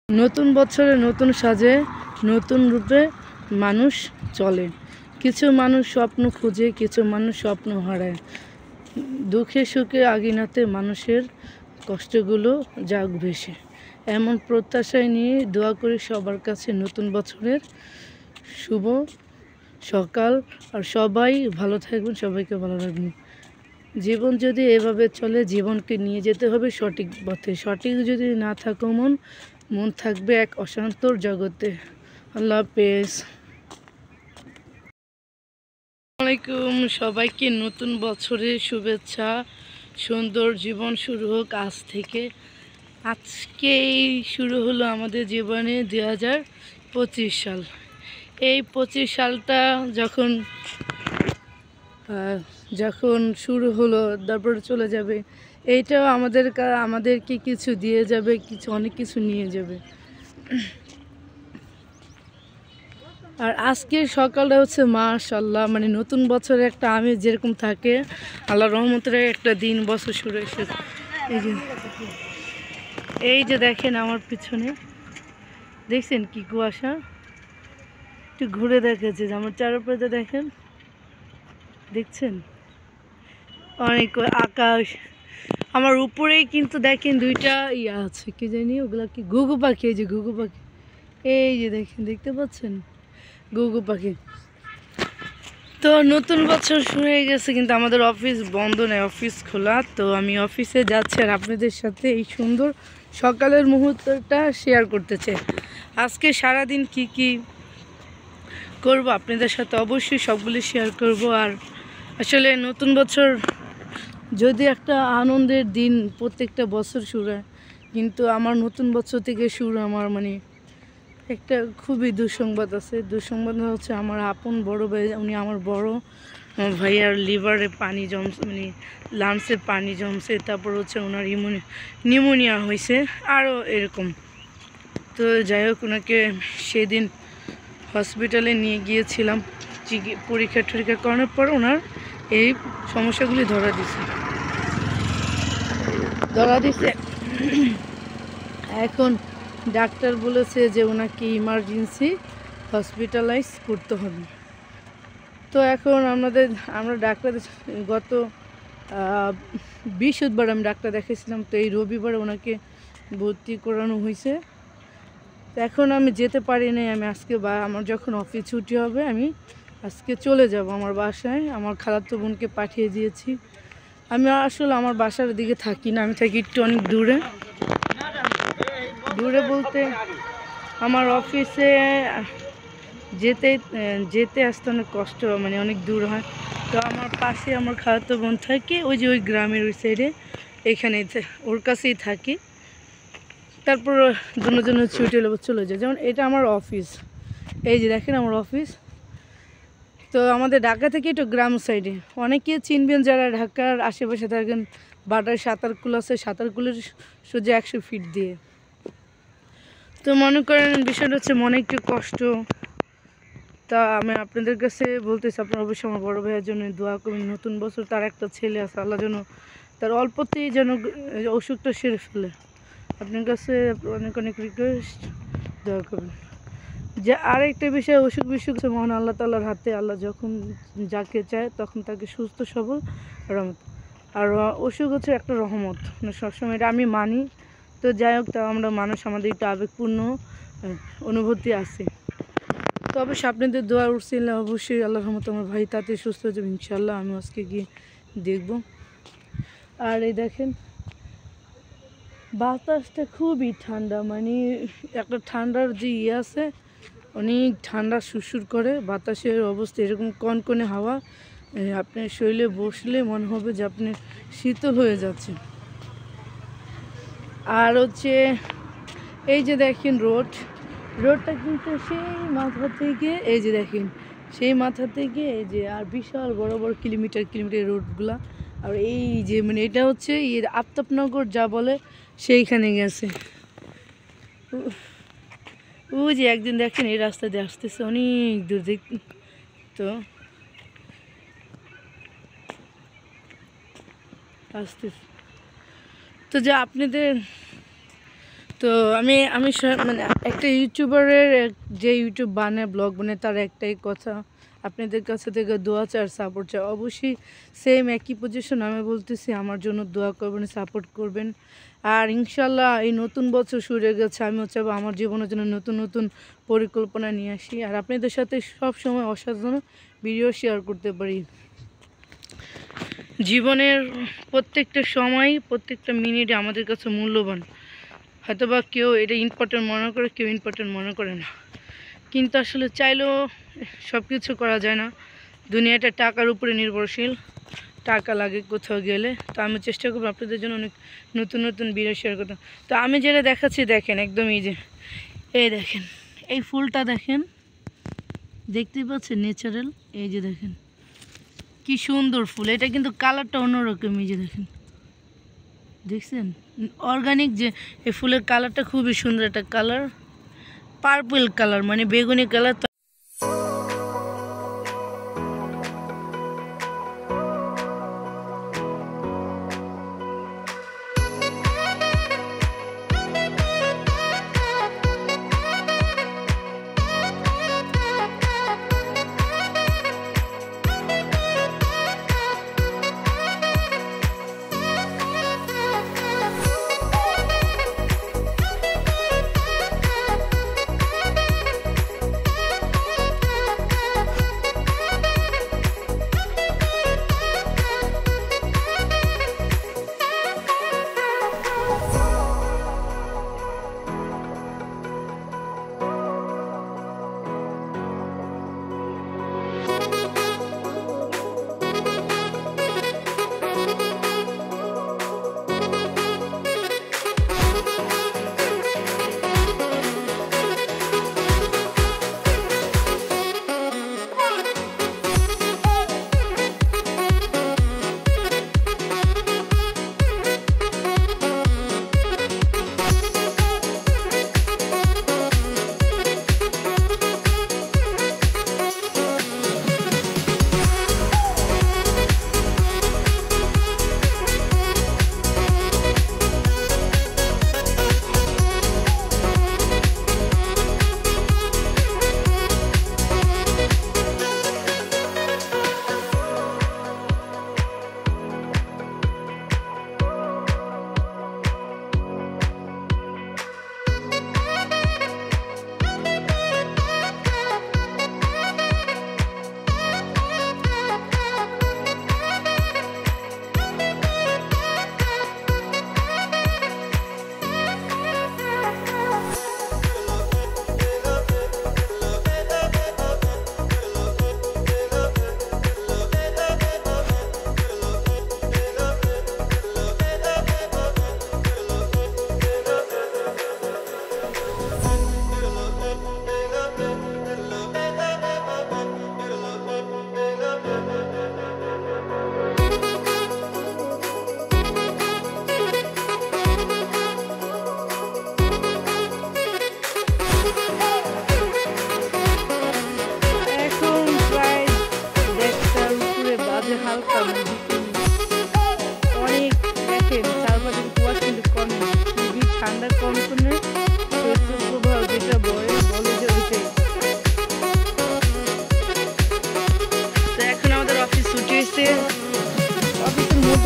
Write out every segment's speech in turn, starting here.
নতুন বছরে নতুন সাজে নতুন রূপে মানুষ চলে। কিছু মানুষ স্বপ্ন খুঁজে, কিছু মানুষ স্বপ্ন হারায়। দুঃখে সুখে আগিনাতে মানুষের কষ্টগুলো যাক ভেসে, এমন প্রত্যাশায় নিয়ে দোয়া করি সবার কাছে নতুন বছরের শুভ সকাল। আর সবাই ভালো থাকবেন, সবাইকে ভালো রাখবেন। জীবন যদি এভাবে চলে, জীবনকে নিয়ে যেতে হবে সঠিক পথে। সঠিক যদি না থাকো মন থাকবে এক অশান্তর জগতে। আল্লাহ হাফেজ। আসসালামাইকুম, সবাইকে নতুন বছরের শুভেচ্ছা। সুন্দর জীবন শুরু হোক আজ থেকে। আজকেই শুরু হলো আমাদের জীবনে 2025 সাল। এই 25 সালটা যখন শুরু হলো, তারপরে চলে যাবে। এইটাও আমাদেরকে কিছু দিয়ে যাবে, অনেক কিছু নিয়ে যাবে। আর আজকের সকালটা হচ্ছে মাশাআল্লাহ, মানে নতুন বছরে একটা আমেজ যেরকম থাকে, আল্লাহ রহমতের একটা দিন, বছর শুরু এসেছে। এই যে দেখেন আমার পিছনে, দেখছেন কি কুয়াশা? একটু ঘুরে দেখেছে যে আমার চারপাশে দেখেন, দেখছেন অনেক আকাশ। আমার উপরেই কিন্তু দেখেন দুইটা ইয়া আছে, কি জানি ওগুলা কি, ঘুঘু পাখি। এই যে ঘুঘু পাখি, এই যে দেখেন, দেখতে পাচ্ছেন ঘুঘু পাখি। তো নতুন বছর শুরু হয়ে গেছে, কিন্তু আমাদের অফিস বন্ধ নেই, অফিস খোলা। তো আমি অফিসে যাচ্ছি আর আপনাদের সাথে এই সুন্দর সকালের মুহূর্তটা শেয়ার করতে চাই। আজকে সারাদিন কি করব আপনাদের সাথে অবশ্যই সবগুলি শেয়ার করব। আর আসলে নতুন বছর যদি একটা আনন্দের দিন, প্রত্যেকটা বছর শুরু হয়, কিন্তু আমার নতুন বছর থেকে শুরু আমার মানে একটা খুবই দুঃসংবাদ আছে। দুঃসংবাদ হচ্ছে আমার আপন বড় ভাই, উনি আমার বড় ভাইয়ার লিভারে পানি জমছে, মানে লাংসে পানি জমছে। তারপর হচ্ছে ওনার নিউমোনিয়া হয়েছে, আরও এরকম। তো যাই হোক, ওনাকে সেদিন হসপিটালে নিয়ে গিয়েছিলাম। পরীক্ষা টরীক্ষা করানোর পর ওনার এই সমস্যাগুলি ধরা দিছে। এখন ডাক্তার বলেছে যে ওনাকে ইমার্জেন্সি হসপিটালাইজ করতে হবে। তো এখন আমরা ডাক্তার গত বৃহস্পতিবার আমি ডাক্তার দেখিয়েছিলাম। তো এই রবিবার ওনাকে ভর্তি করানো হয়েছে। তো এখন আমি যেতে পারি নাই। আমি আজকে আমার যখন অফিস ছুটি হবে, আমি আজকে চলে যাব আমার বাসায়। আমার খালাতো বোনকে পাঠিয়ে দিয়েছি। আমি আসলে আমার বাসার দিকে থাকি না, আমি থাকি একটু অনেক দূরে বলতে আমার অফিসে যেতে আসতে অনেক কষ্ট, মানে অনেক দূর হয়। তো আমার পাশে আমার খালাতো বোন থাকে, ওই যে ওই গ্রামের ওই সাইডে, এখানে ওর কাছেই থাকি। তারপর দুজন ছুটি হলে চলে যায়। যেমন এটা আমার অফিস, এই যে দেখেন আমার অফিস। তো আমাদের ঢাকা থেকে একটু গ্রাম সাইডে, অনেকে চিনবেন যারা ঢাকার আশেপাশে থাকেন। বাটার সাঁতারকুল আছে, সাঁতারকুলের সোজা 100 ফিট দিয়ে। তো মনে করেন বিষয়টা হচ্ছে মনে একটু কষ্ট। তা আমি আপনাদের কাছে বলতেছি, আপনারা অবশ্যই আমার বড় ভাইয়ের জন্য দোয়া করুন। নতুন বছর, তার একটা ছেলে আছে, আল্লাহ যেন তার অল্পতেই যেন অসুখটা সেরে ফেলে। আপনার কাছে অনেক অনেক রিকোয়েস্ট, দোয়া করুন। যে আরেকটা বিষয়, অসুখ বিসুখ মহান আল্লাহ তাআলার হাতে। আল্লাহ যখন যাকে চায় তখন তাকে সুস্থ সবল রহমত। আর অসুখ হচ্ছে একটা রহমত, সবসময় এটা আমি মানি। তো যাই হোক, তা আমরা মানুষ, আমাদের একটু আবেগপূর্ণ অনুভূতি আছে। তো অবশ্যই আপনাদের দোয়া উঠছিল, অবশ্যই আল্লাহর রহমতে আমার ভাই তাতে সুস্থ হয়ে যাবে ইনশাআল্লাহ। আমি আজকে গিয়ে দেখব। আর এই দেখেন বাতাসটা খুবই ঠান্ডা, মানে একটা ঠান্ডার যে আছে, অনেক ঠান্ডা সুরসুর করে বাতাসের অবস্থা। এরকম কনকনে হাওয়া, আপনার শরীরে বসলে মনে হবে যে আপনি শীতল হয়ে যাচ্ছে। আর হচ্ছে এই যে দেখেন রোডটা কিন্তু সেই মাথা থেকে, এই যে দেখেন সেই মাথা থেকে এই যে, আর বিশাল বড় বড় কিলোমিটার রোডগুলা। আর এই যে মানে এটা হচ্ছে আফতাবনগর যা বলে, সেইখানে গেছে। ওই যে একদিন দেখেন এই রাস্তা দিয়ে আসতেছে অনেক দূর তো আসতেছে। তো যে আপনাদের তো আমি আমি মানে একটা ইউটিউবারের যে ইউটিউব বানায় ব্লগ বানায় তার একটাই কথা, আপনাদের কাছে থেকে দোয়া চাই আর সাপোর্ট চাই। অবশ্যই সেম একই পজিশন আমি বলতেছি, আমার জন্য দোয়া করবেন, সাপোর্ট করবেন। আর ইনশাল্লাহ এই নতুন বছর শুরু হয়ে গেছে, আমিও চাইবো আমার জীবনের জন্য নতুন নতুন পরিকল্পনা নিয়ে আসি, আর আপনাদের সাথে সব সময় অসাধারণ ভিডিও শেয়ার করতে পারি। জীবনের প্রত্যেকটা সময় প্রত্যেকটা মিনিটে আমাদের কাছে মূল্যবান। হয়তোবা কেউ এটা ইম্পর্টেন্ট মনে করে, কেউ ইম্পর্টেন্ট মনে করে না, কিন্তু আসলে চাইলেও সব কিছু করা যায় না। দুনিয়াটা টাকার উপরে নির্ভরশীল, টাকা লাগে কোথাও গেলে। তো আমি চেষ্টা করবো আপনাদের জন্য অনেক নতুন নতুন ভিডিও শেয়ার করতে। তো আমি যেটা দেখাচ্ছি দেখেন, একদম এই যে এই দেখেন এই ফুলটা দেখেন, দেখতেই পাচ্ছেন ন্যাচারাল, এই যে দেখেন কি সুন্দর ফুল। এটা কিন্তু কালারটা অন্যরকম, এই যে দেখেন, দেখছেন অর্গানিক যে এই ফুলের কালারটা খুবই সুন্দর একটা কালার, পার্পল কালার মানে বেগুনি কালার।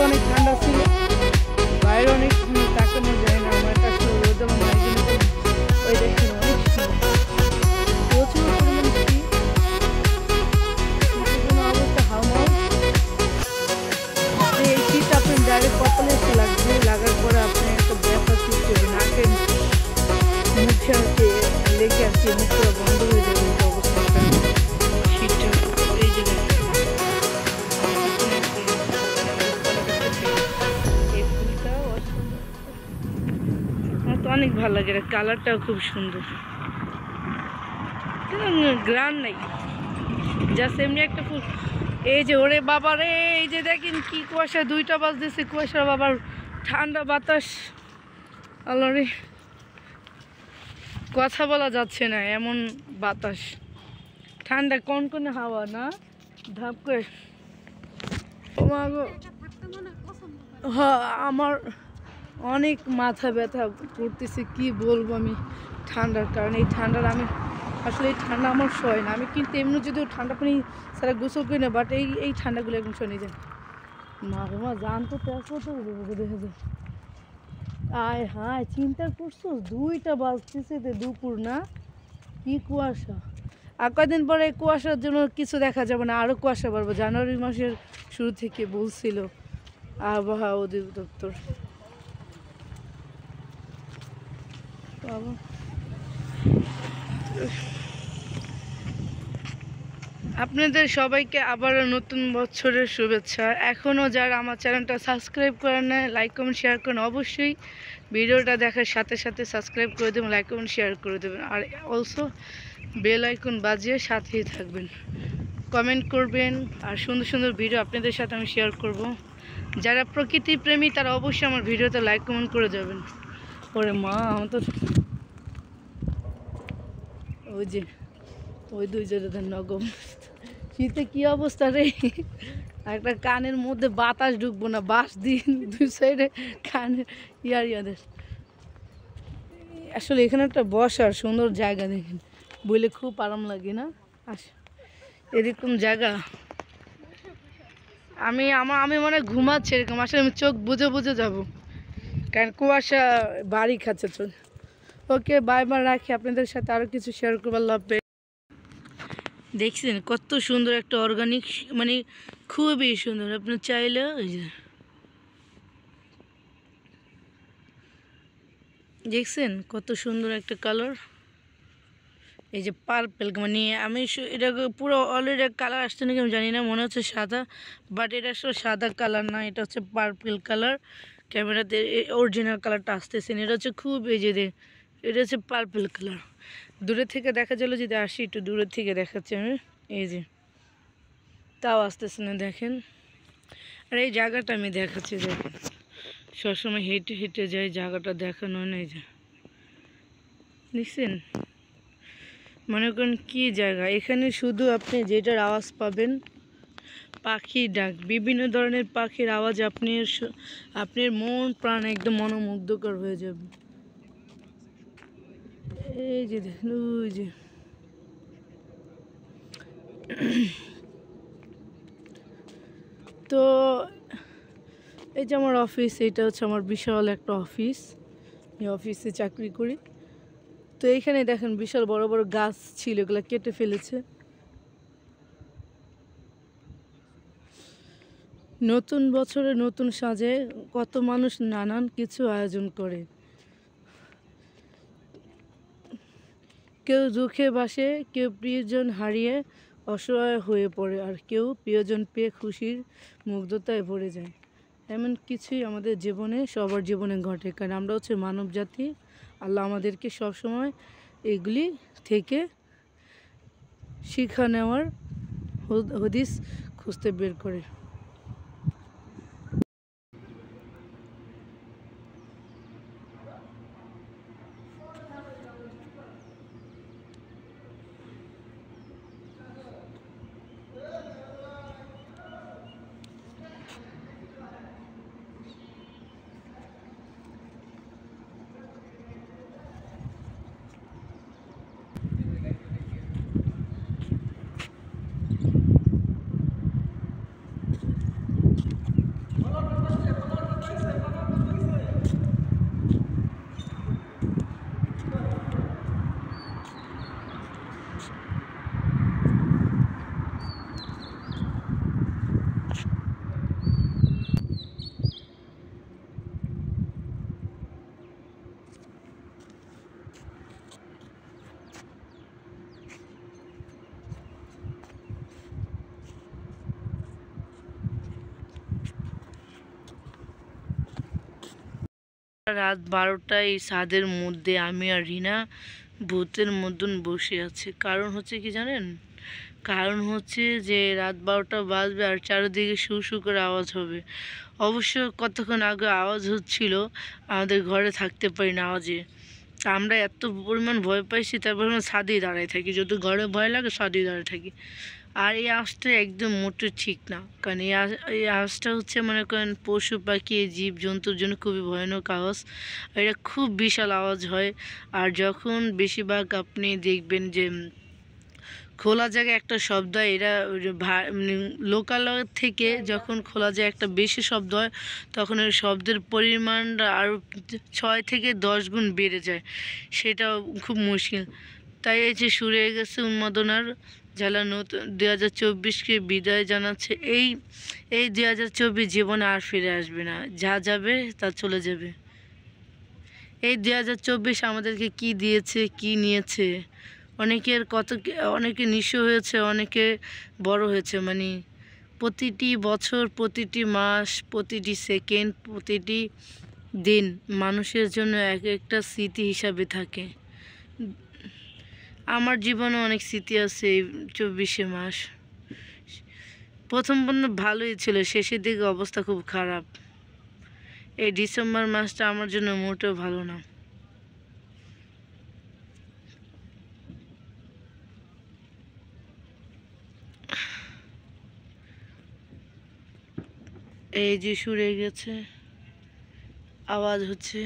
অনেক ঠান্ডা ছিল, বাইরে অনেক তাকানো যায় না, আমার কাছে রোদ নাই, কিন্তু ওই দেখেন অনেক প্রচুর পরিমাণ শীত, কোনো অবস্থা হাওয়া। এই শীত আপনার ডাইরেক্ট কপালে এসে লাগবে, লাগার পরে আপনি একটা ব্যথা সৃষ্টি হবে, নাকে মুখে আছে লেগে আছে, মুখ পুরো বন্ধ হয়ে যাবে এই অবস্থাটা শীতটা। এই যে অনেক ভালো লাগে, কালারটাও খুব সুন্দর, গ্রান নাই, জাস্ট এমনি একটা ফুল। এই যে ওরে বাবা রে, এই যে দেখেন কি কুয়াশা, 2টা বাজতেছে, কুয়াশা বাবার ঠান্ডা বাতাস, আল্লাহ রে কথা বলা যাচ্ছে না, এমন বাতাস, ঠান্ডা কনকনে হাওয়া না, ধাপ করে। হ্যাঁ আমার অনেক মাথা ব্যথা করতেছে, কি বলবো আমি ঠান্ডার কারণে। এই ঠান্ডার আমি আসলে এই ঠান্ডা আমার সয় না। আমি কিন্তু এমনি যদিও ঠান্ডা পানি সারা গোসল করি না, বাট এই ঠান্ডাগুলো একদম সয় নিয়ে যায়। মা রে মা, জান তো ট্রান্সফার তো দেখা যায়। আয় হায়, চিন্তা করছো 2টা বাজতেছে দুপুর না, কি কুয়াশা। আর কয়দিন পরে কুয়াশার জন্য কিছু দেখা যাবে না, আরও কুয়াশা বাড়বে। জানুয়ারি মাসের শুরু থেকে বলছিল আবহাওয়া অধিদপ্তর। আপনাদের সবাইকে আবারও নতুন বছরের শুভেচ্ছা। এখনও যারা আমার চ্যানেলটা সাবস্ক্রাইব করেন না, লাইক কমেন্ট শেয়ার করেন, অবশ্যই ভিডিওটা দেখার সাথে সাথে সাবস্ক্রাইব করে দেবেন, লাইক কমেন্ট শেয়ার করে দেবেন। আর অলসো বেল আইকন বাজিয়ে সাথেই থাকবেন, কমেন্ট করবেন। আর সুন্দর সুন্দর ভিডিও আপনাদের সাথে আমি শেয়ার করব। যারা প্রকৃতি প্রেমী তারা অবশ্যই আমার ভিডিওতে লাইক কমেন্ট করে যাবেন। ওরে মা, আমার তো ওই যে ওই 2 নগম শীতে কি অবস্থা রে, একটা কানের মধ্যে বাতাস ঢুকবো না, বাঁশ দিন 2 সাইডে কানের ইয়াদের। আসলে এখানে একটা বসার সুন্দর জায়গা দেখেন, বলে খুব আরাম লাগে না এরকম জায়গা। আমি মনে ঘুমাচ্ছি এরকম, আসলে আমি চোখ বুঝে বুঝে যাবো, কারণ কুয়াশা বাড়ি খাচ্ছে চোখ। ওকে, বাই বাই, রাখি। আপনাদের সাথে আরও কিছু শেয়ার করবার লাগবে। দেখছেন কত সুন্দর একটা অর্গানিক, মানে খুবই সুন্দর। আপনি চাইলে ওই যে দেখছেন কত সুন্দর একটা কালার, এই যে পার্পেল, মানে আমি এটা পুরো অলরেডি কালার আসছে নাকি আমি জানি না, মনে হচ্ছে সাদা, বাট এটা আসলে সাদা কালার না, এটা হচ্ছে পার্পেল কালার। ক্যামেরাতে অরিজিনাল কালারটা আসতেছে না, এটা হচ্ছে খুব, এই যে এটা হচ্ছে পার্পেল কালার। দূরে থেকে দেখা গেল, যদি আসি একটু দূরের থেকে দেখাচ্ছি আমি, এই যে তাও আসতেছে না, দেখেন। আর এই জায়গাটা আমি দেখাচ্ছি, দেখেন সবসময় হেঁটে হেঁটে যাই, জায়গাটা দেখানো নেই, যে দেখছেন মনে করেন কি জায়গা। এখানে শুধু আপনি যেটার আওয়াজ পাবেন পাখির ডাক, বিভিন্ন ধরনের পাখির আওয়াজ, আপনার মন প্রাণ একদম মনোমুগ্ধকর হয়ে যাবে। এই যে দেখুন, ওই যে তো এই যে আমার অফিস, এটা হচ্ছে আমার বিশাল একটা অফিস, এই অফিসে চাকরি করি। তো এইখানে দেখেন বিশাল বড় বড় গাছ ছিল, এগুলো কেটে ফেলেছে। নতুন বছরে নতুন সাজে কত মানুষ নানান কিছু আয়োজন করে, কেউ দুঃখে বাসে, কেউ প্রিয়জন হারিয়ে অসহায় হয়ে পড়ে, আর কেউ প্রিয়জন পেয়ে খুশির মুগ্ধতায় ভরে যায়। এমন কিছুই আমাদের জীবনে, সবার জীবনে ঘটে, কারণ আমরা হচ্ছে মানব জাতি। আল্লাহ আমাদেরকে সবসময় এগুলি থেকে শিক্ষা নেওয়ার হদিস খুঁজতে বের করে। রাত 12টায় এই ছাদের মধ্যে আমি আর রিনা ভূতের মতন বসে আছি। কারণ হচ্ছে কি জানেন, কারণ হচ্ছে যে রাত 12টা বাজবে আর চারিদিকে শু শু করে আওয়াজ হবে। অবশ্য কতক্ষণ আগে আওয়াজ হচ্ছিল, আমাদের ঘরে থাকতে পারি না আওয়াজে। তা আমরা এত পরিমাণ ভয় পাইছি, তারপর আমরা ছাদেই দাঁড়ায় থাকি, যদি ঘরে ভয় লাগে ছাদেই দাঁড়ায় থাকি। আর এই আওয়াজটা একদম মোটেও ঠিক না, কারণ এই আওয়াজটা হচ্ছে মনে করেন পশু পাখি জীব জন্তুর জন্য খুবই ভয়ানক আওয়াজ। এটা খুব বিশাল আওয়াজ হয়। আর যখন বেশিরভাগ আপনি দেখবেন যে খোলা জায়গায় একটা শব্দ হয়, এরা লোকালয় থেকে যখন খোলা জায়গায় একটা বেশি শব্দ হয় তখন ওই শব্দের পরিমাণটা আরও 6 থেকে 10 গুণ বেড়ে যায়, সেটা খুব মুশকিল। তাই এই যে শুরু হয়ে গেছে উন্মাদনার জ্বালা, নতুন 2024কে বিদায় জানাচ্ছে। এই 2024 জীবনে আর ফিরে আসবে না, যা যাবে তা চলে যাবে। এই 2024 আমাদেরকে কি দিয়েছে, কি নিয়েছে, অনেকের অনেকে নিঃস্ব হয়েছে, অনেকে বড় হয়েছে। মানে প্রতিটি বছর, প্রতিটি মাস, প্রতিটি সেকেন্ড, প্রতিটি দিন মানুষের জন্য এক একটা স্মৃতি হিসাবে থাকে। আমার জীবনে অনেক স্মৃতি আছে এই 24 মাস। প্রথম ভালোই ছিল, শেষের দিকে অবস্থা খুব খারাপ। এই ডিসেম্বর মাসটা আমার জন্য মোটেও ভালো না। এই যে শুরু হয়ে গেছে, আওয়াজ হচ্ছে।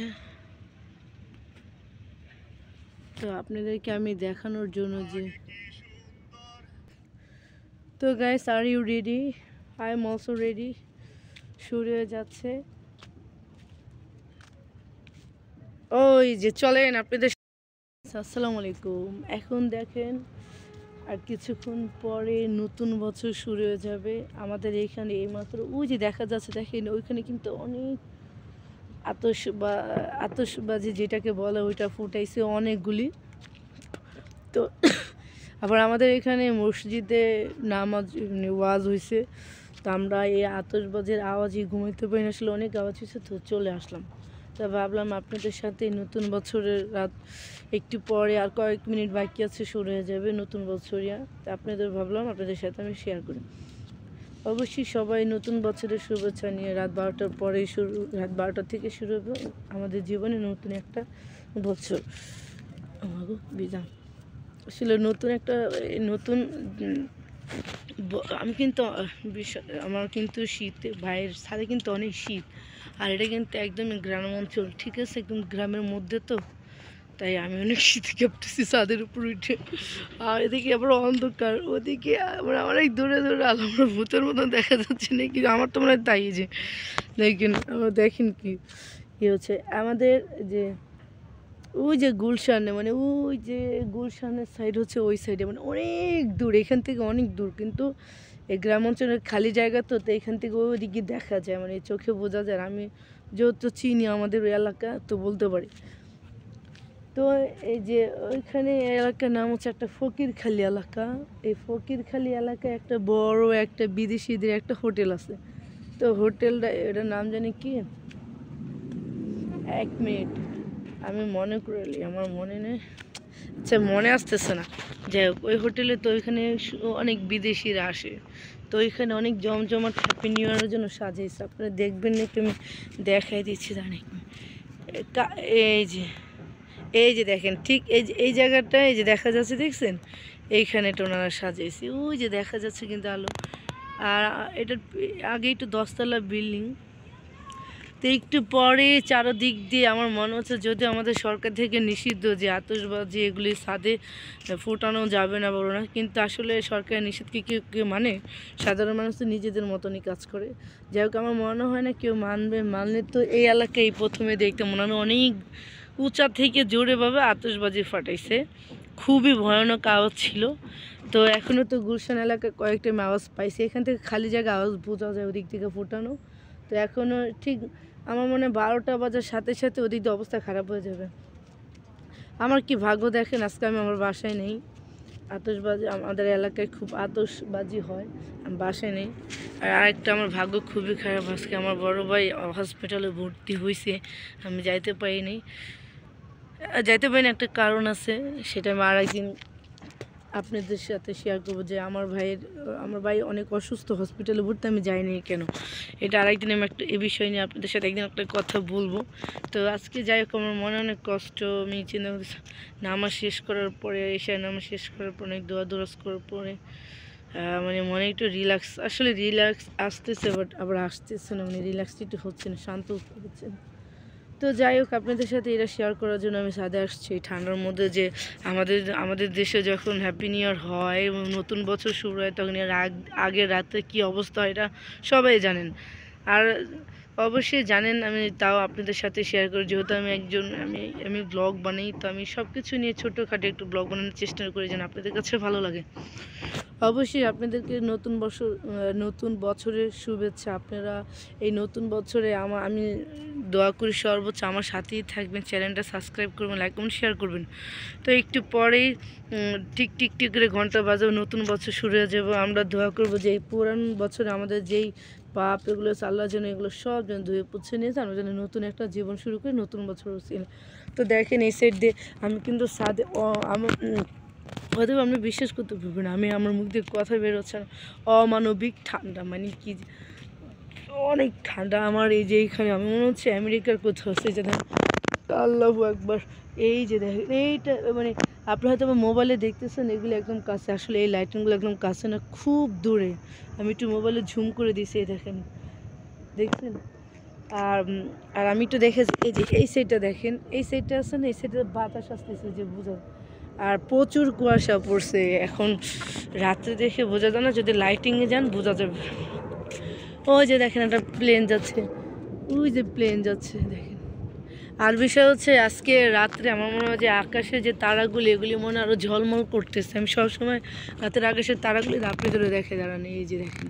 তো আপনাদেরকে আমি দেখানোর জন্য যে, তো guys, are you ready? I am also ready. শুরু হয়ে যাচ্ছে। ওই যে চলেন আপনাদের। আসসালামু আলাইকুম। এখন দেখেন আর কিছুক্ষণ পরে নতুন বছর শুরু হয়ে যাবে আমাদের এইখানে। এইমাত্র ওই যে দেখা যাচ্ছে, দেখেন ওইখানে কিন্তু অনেক আতশবাজি যেটাকে বলে ওইটা ফুটাইছে অনেকগুলি। তো আবার আমাদের এখানে মসজিদে নামাজ ওয়াজ হয়েছে, তো আমরা এই আতশবাজির আওয়াজই ঘুমাইতে পারি না, আসলে অনেক আওয়াজ হয়েছে, তো চলে আসলাম। তা ভাবলাম আপনাদের সাথে নতুন বছরের রাত একটু পরে আর কয়েক মিনিট বাকি আছে, শুরু হয়ে যাবে নতুন বছরিয়া। তা আপনাদের ভাবলাম আপনাদের সাথে আমি শেয়ার করি। অবশ্যই সবাই নতুন বছরের শুভেচ্ছা নিয়ে রাত 12টার পরেই রাত 12টা থেকে শুরু হবে আমাদের জীবনে নতুন একটা বছর। বিদায় আসলে নতুন একটা নতুন আমি কিন্তু আমার কিন্তু শীতে ভাইয়ের সাথে কিন্তু অনেক শীত, আর এটা কিন্তু একদমই গ্রাম অঞ্চল, ঠিক আছে, একদম গ্রামের মধ্যে, তো তাই আমি অনেক শীতে কাঁপতেছি ছাদের উপর উঠে। আর এদিকে আবার অন্ধকার, ওদিকে আবার অনেক দূরে দূরে আলো, আমার ভূতের মতন দেখা যাচ্ছে নাকি, আমার তো মনে হয় তাই। যে দেখেন কি হচ্ছে আমাদের যে ওই যে গুলশানে, মানে ওই যে গুলশানের সাইড হচ্ছে ওই সাইডে, মানে অনেক দূর, এখান থেকে অনেক দূর, কিন্তু এই গ্রাম অঞ্চলের খালি জায়গা, তো এখান থেকে ওইদিকে দেখা যায়, মানে চোখে বোঝা যায়। আমি যেহেতু চিনি আমাদের ওই এলাকা, তো বলতে পারি। তো এই যে ওইখানে এলাকার নাম হচ্ছে একটা ফকিরখালি এলাকা। এই ফকিরখালি এলাকায় একটা বড় একটা বিদেশিদের একটা হোটেল আছে। তো হোটেলটা, এটার নাম জানি কি, 1 মিনিট আমি মনে করলি, আমার মনে নেই, আচ্ছা মনে আসতেছে না। যাই হোক, ওই হোটেলে তো ওইখানে অনেক বিদেশিরা আসে, তো ওইখানে অনেক জমজমাট হ্যাপি নিউ ইয়ারের জন্য সাজিয়েছে। আপনারা দেখবেন না, তুমি দেখাই দিচ্ছি জানি। এই যে দেখেন, ঠিক এই জায়গাটা, এই যে দেখা যাচ্ছে, দেখছেন, এইখানে ওনারা সাজিয়েছে, ওই যে দেখা যাচ্ছে কিন্তু আলো। আর এটার আগে একটু 10তলা বিল্ডিং, তো একটু পরে চারদিক দিয়ে আমার মনে হচ্ছে, যদি আমাদের সরকার থেকে নিষিদ্ধ যে আতশবাজি এগুলি ছাদে ফুটানো যাবে না, বলো না, কিন্তু আসলে সরকারের নিষেধকে কেউ মানে? সাধারণ মানুষ তো নিজেদের মতনই কাজ করে। যাই হোক, আমার মনে হয় না কেউ মানলে তো এই এলাকায় প্রথমে দেখতে মনে হয় অনেক উঁচা থেকে জোরেভাবে আতশবাজি ফাটাইছে, খুবই ভয়ানক আওয়াজ ছিল। তো এখনও তো গুলশান এলাকায় কয়েকটা আমি আওয়াজ পাইছি, এখান থেকে খালি জায়গা আওয়াজ বোঝা যায় ওদিক থেকে ফুটানো। তো এখনও ঠিক আমার মনে হয় 12টা বাজার সাথে সাথে ওদিক দিয়ে অবস্থা খারাপ হয়ে যাবে। আমার কি ভাগ্য দেখেন, আজকে আমি আমার বাসায় নেই। আতশবাজি আমাদের এলাকায় খুব আতশবাজি হয়, আমি বাসায় নেই। আর আরেকটা আমার ভাগ্য খুবই খারাপ, আজকে আমার বড় ভাই হসপিটালে ভর্তি হয়েছে, আমি যাইতে পারিনি। একটা কারণ আছে, সেটা আমি আরেকদিন আপনাদের সাথে শেয়ার করবো। যে আমার ভাই অনেক অসুস্থ, হসপিটালে ভর্তি, আমি যাইনি কেন, এটা আরেকদিন আমি এই বিষয় নিয়ে আপনাদের সাথে একদিন একটা কথা বলবো। তো আজকে যাই হোক, আমার মনে অনেক কষ্ট। আমি নামাজ শেষ করার পরে, নামাজ শেষ করার পর অনেক দোয়া দরাজ করার পরে মানে মনে একটু রিল্যাক্স, আসলে রিল্যাক্স আসতেছে বাট আবার আসতেছে না, মানে রিল্যাক্স একটু হচ্ছে না, শান্ত হচ্ছে না। তো যাই হোক, আপনাদের সাথে এটা শেয়ার করার জন্য আমি ছাদে আসছি এই ঠান্ডার মধ্যে, যে আমাদের দেশে যখন হ্যাপি নিউ ইয়ার হয় এবং নতুন বছর শুরু হয় তখন এর আগের রাতে কী অবস্থা হয় এটা সবাই জানেন। আর অবশ্যই জানেন, আমি তাও আপনাদের সাথে শেয়ার করি, যেহেতু আমি ব্লগ বানাই, তো আমি সব কিছু নিয়ে ছোটোখাটো একটু ব্লগ বানানোর চেষ্টা করি যেন আপনাদের কাছে ভালো লাগে। অবশ্যই আপনাদেরকে নতুন বছরের শুভেচ্ছা। আপনারা এই নতুন বছরে আমি দোয়া করি সর্বোচ্চ আমার সাথেই থাকবেন, চ্যানেলটা সাবস্ক্রাইব করবেন, লাইক কমেন্ট শেয়ার করবেন। তো একটু পরেই টিক টিক টিক করে ঘন্টা বাজাবে, নতুন বছর শুরু হয়ে যাবে। আমরা দোয়া করবো যে এই পুরান বছরে আমাদের যেই পাপ এগুলো আল্লাহ যেন এগুলো সব যেন ধুয়ে পুছে নিয়েছে, আমরা যেন নতুন একটা জীবন শুরু করি নতুন বছর ছিল। তো দেখেন এই সাইড দিয়ে আমি কিন্তু সাদে আমার হয়তো আপনি বিশ্বাস করতে পারবেন না, আমার মুখ দিয়ে কথা বেরোচ্ছে না, অমানবিক ঠান্ডা, মানে কি অনেক ঠান্ডা। আমার এই যে এইখানে আমি মনে হচ্ছে আমেরিকার কোথাও, সেই যে দেখেন আল্লাহু আকবার, এই যে দেখেন এইটা, মানে আপনি হয়তো মোবাইলে দেখতেছেন এগুলো একদম কাছে, আসলে এই লাইটিংগুলো একদম কাছে না, খুব দূরে। আমি একটু মোবাইলে ঝুম করে দিয়েছি, এই দেখেন, দেখছেন? আর আর আমি একটু দেখেছি এই যে এই সাইডটা দেখেন, এই সাইডটা আছে না, এই সাইডে বাতাস আসতেছে যে বোঝা, আর প্রচুর কুয়াশা পড়ছে। এখন রাত্রে দেখে বোঝা যায় না, যদি লাইটিংয়ে যান বোঝা যাবে। ওই যে দেখেন একটা প্লেন যাচ্ছে, ওই যে প্লেন যাচ্ছে দেখেন। আর বিষয় হচ্ছে আজকে রাত্রে আমার মনে হয় যে আকাশে যে তারাগুলি এগুলি মনে আরও ঝলমল করতেছে। আমি সবসময় রাতের আকাশের তারাগুলি রাত্রে ধরে দেখে দাঁড়ানো, এই যে দেখেন,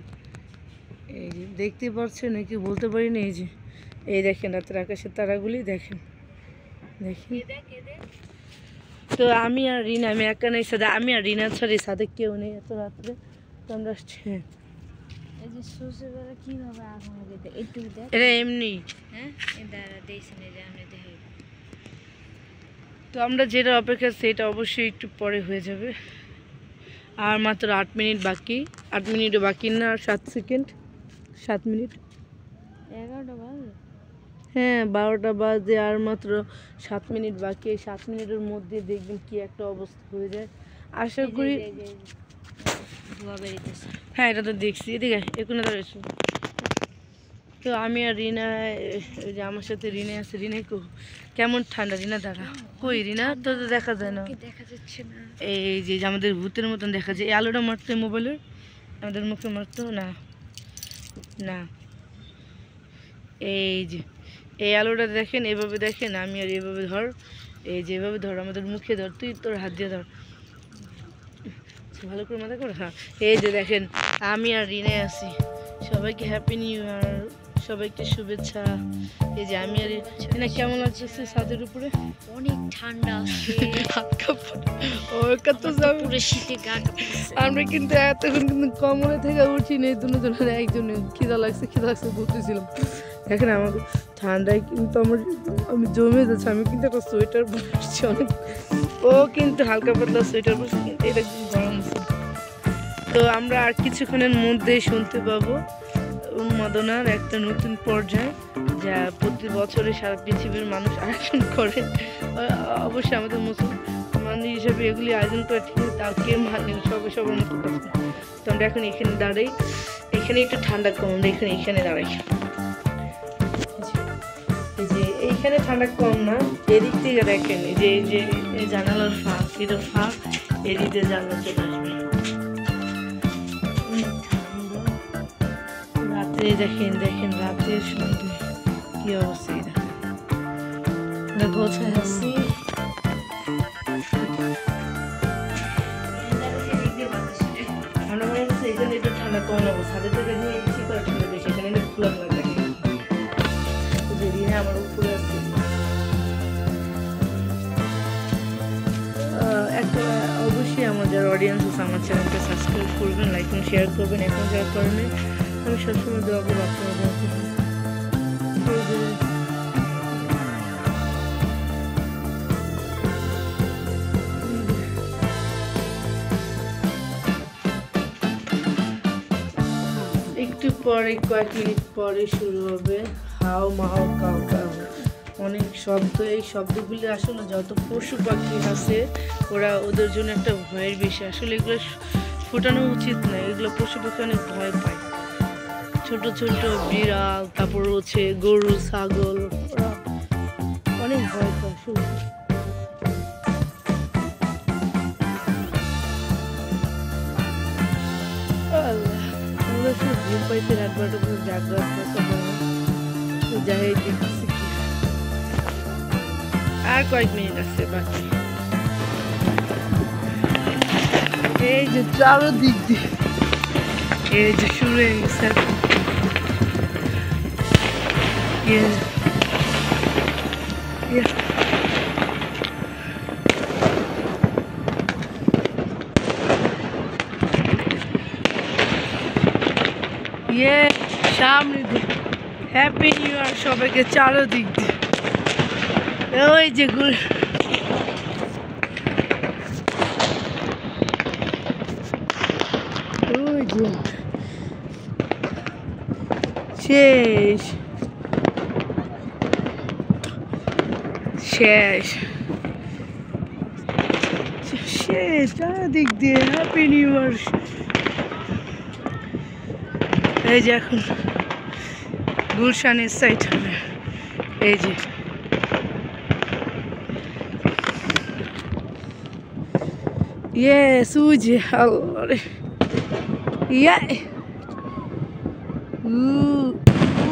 এই যে দেখতে পাচ্ছেন নাকি বলতে পারি না, এই দেখেন রাতের আকাশের তারাগুলি দেখেন, দেখেন। তো আমি আর রিনা, আমি একা নেই সাথে, আমি আর রিনা ছাড়ি সাথে কেউ নেই এত রাত্রে। তো আমরা এটা এমনি, তো আমরা যেটা অপেক্ষা সেটা অবশ্যই একটু পরে হয়ে যাবে। আর মাত্র 8 মিনিট বাকি, 8 মিনিটও বাকি না, 7 সেকেন্ড, 7 মিনিট, 11টা বাজে, হ্যাঁ 12টা বাজে, আর মাত্র 7 মিনিট বাকি। এই 7 মিনিটের মধ্যে দেখবেন কি একটা অবস্থা হয়ে যায়। আশা করি, হ্যাঁ এটা তো দেখছি, এদিকে এখানে দাঁড়িয়েছি। তো আমি আর রিনা, যে আমার সাথে রিনা আছে, রিনা কেমন ঠান্ডা, রিনা দাঁড়া, কই রিনা তো দেখা যায় না, দেখা যাচ্ছে না। এই যে আমাদের ভূতের মতন দেখা যায়, এই আলোটা মারতে মোবাইলের আমাদের মুখে মারতো না, না এই যে এই আলোটা দেখেন, এভাবে দেখেন, আমি আর এভাবে ধর, এই যে এভাবে ধর, আমাদের মুখে ধর, তুই তোর হাত দিয়ে ধর, ভালো করে মাথা করে, হ্যাঁ এই যে দেখেন আমি আর রিনাই আছি। সবাইকে হ্যাপি নিউ ইয়ার, সবাইকে শুভেচ্ছা। এই যে আমি আর রিনা, কেমন লাগছে ছাদের উপরে? অনেক ঠান্ডা, শীতে গা কাঁপছে। আমরা কিন্তু এতক্ষণ কিন্তু কমলে থেকে উঠি নেই, দুজনের একজন খিদা লাগছে বলতেছিলাম। দেখেন আমাদের ঠান্ডায় কিন্তু আমি জমে যাচ্ছে, আমি কিন্তু একটা সোয়েটার পরছি অনেক, ও কিন্তু হালকা পাতলা সোয়েটার পরছি, কিন্তু এটা একদম গরম আছে। তো আমরা আর কিছুক্ষণের মধ্যেই শুনতে পাবো উন্মাদনার একটা নতুন পর্যায়, যা প্রতি বছরে সারা পৃথিবীর মানুষ আয়োজন করে। অবশ্যই আমাদের মুসলমান হিসাবে এগুলি আয়োজন করে, ঠিক আছে, তাও কে মানে সবার মতো কথা। তো আমরা এখন এখানে দাঁড়াই, এখানে একটু ঠান্ডা কম, আমরা এখানে দাঁড়াই, যে এইখানে ঠান্ডা কম না, এদিক থেকে দেখেন, এই যে জানালার ফাঁক, এটা ফাঁক, এদিক দিয়ে জানলা চলে আসবে। রাতে দেখেন রাতের সন্ধ্যে কি অবস্থা, দেখেন আমরা গোছায় আছি। আমরা মনে হচ্ছে এখানে একটু ঠান্ডা কম লাগবে, ছাদের থেকে নিয়ে ইচ্ছে করে ঠান্ডা বেশি, এখানে খোলা লাগে, যেদিনে আমার উপরে আছে। অবশ্যই আমার যারা অডিয়েন্স আছে আমার চ্যানেলটা সাবস্ক্রাইব করবেন, লাইক এবং শেয়ার করবেন, এখন যারা করেন আমি সবসময় দোয়া করবো আপনারা দোয়া করবেন। একটু পরে, কয়েক মিনিট পরে শুরু হবে হাও মাও কাউ কাউ, অনেক শব্দ। এই শব্দগুলি আসলে যত পশু পাখি আছে ওদের জন্য একটা ভয়ের বিষয়। আসলে এগুলো ফোটানো উচিত না, এগুলো পশু পাখি অনেক ভয় পায়। ছোট ছোট বিড়াল, তারপর হচ্ছে গরু, ছাগল, ওরা অনেক ভয় পায় সবজি। আমরা শুধু ঘুম পাইতে রাত 12টা পর্যন্ত জাগ্রত যাই দেখছি কি। আর কয়েক মিনিট আছে বাকি। এই যে চারদিক দিয়ে এই যে শুরু হয়ে গেছে। সামনে হ্যাপি নিউ ইয়ার সবাইকে চারদিক দিয়ে। ওই যে ওই যে শেষ শেষ শেষ চারদিক দিয়ে হ্যাপি নিউ ইয়ার। এই যে এখন গুলশানের সাইড হবে। এই যে ইয়েস ওই যে আল্লাহ রে ইয়া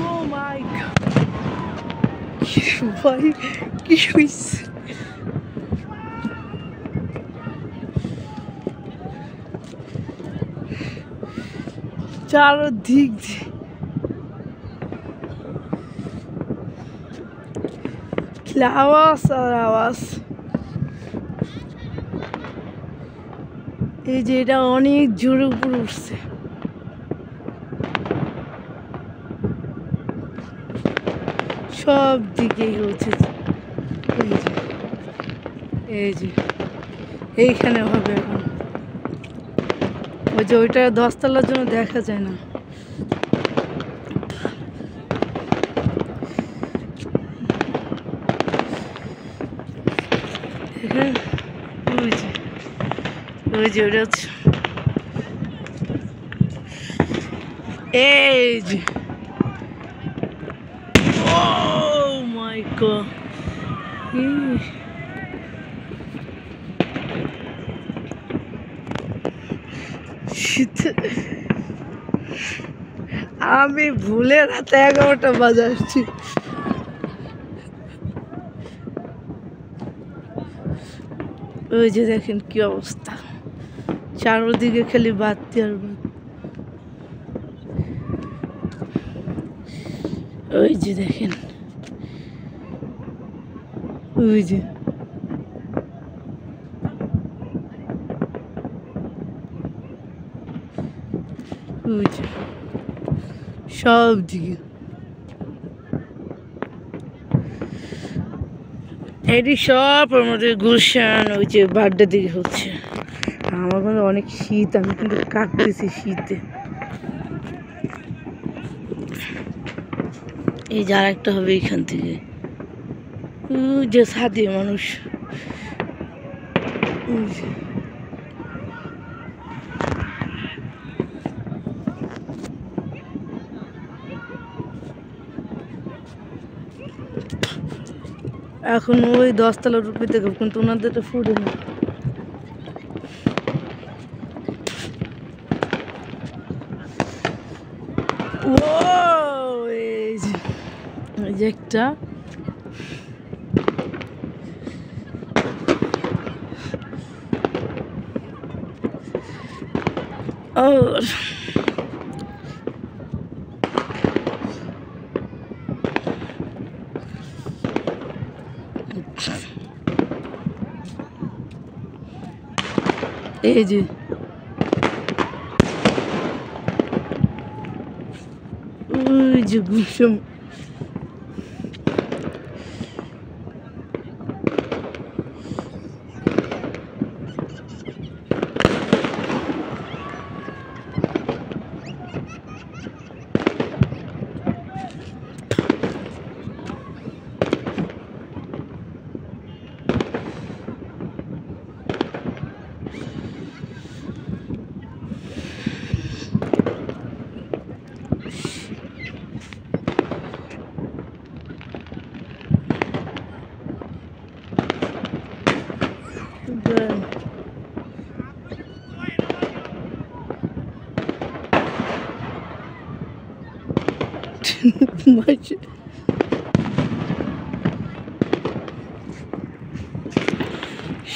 ও মাই গড ভাই কি হইছে। চারদিক দিয়ে আওয়াজ আর আওয়াজ। এই যে এটা অনেক জোরে উপরে উঠছে। সব দিকেই হচ্ছে। এই যে এইখানে হবে এখন। ওই যে ওইটা 10 তলার জন্য দেখা যায় না। ওই যে ওটা হচ্ছে এই যে ও মাই গড আমি ভুলে রাতে 11টা বাজাচ্ছি। ওই যে দেখেন কি অবস্থা, চারদিকে খালি বাতি আর বাতি। ওই যে দেখেন ওই যে ওই যে সব দিকে। এটি সব আমাদের গুলশান ওই যে বাড্ডার দিকে হচ্ছে। আমার কিন্তু অনেক শীত, আমি কিন্তু কাঁপতেছি শীতে। এই যে আরেকটা হবে এইখান থেকে, যে ছাদে মানুষ। এখন ওই 10 তলার উপরে দেখো, কিন্তু ওনাদেরটা ফুটে না। এই যে একটা और এই যে ওই যে গুলশান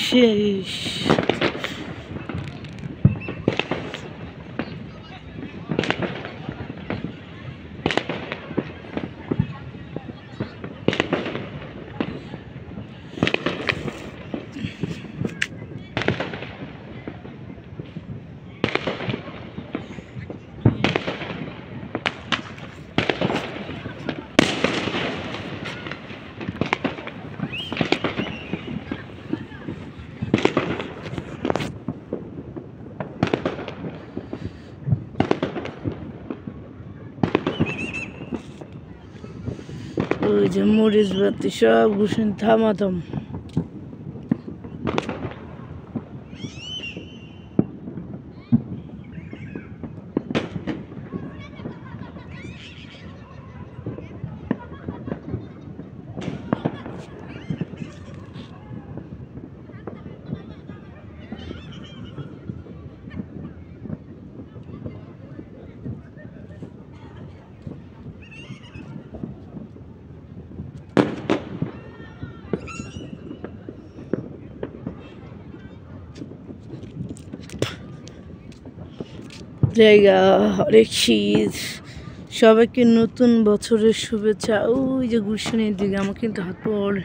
শেষ। ওই যে মরিচ বাতি সব ঘুষেন থামাথাম। জায়গা অনেক শীত। সবাইকে নতুন বছরের শুভেচ্ছা। ওই যে গুলশানের দিকে আমার কিন্তু হাত পড়ে।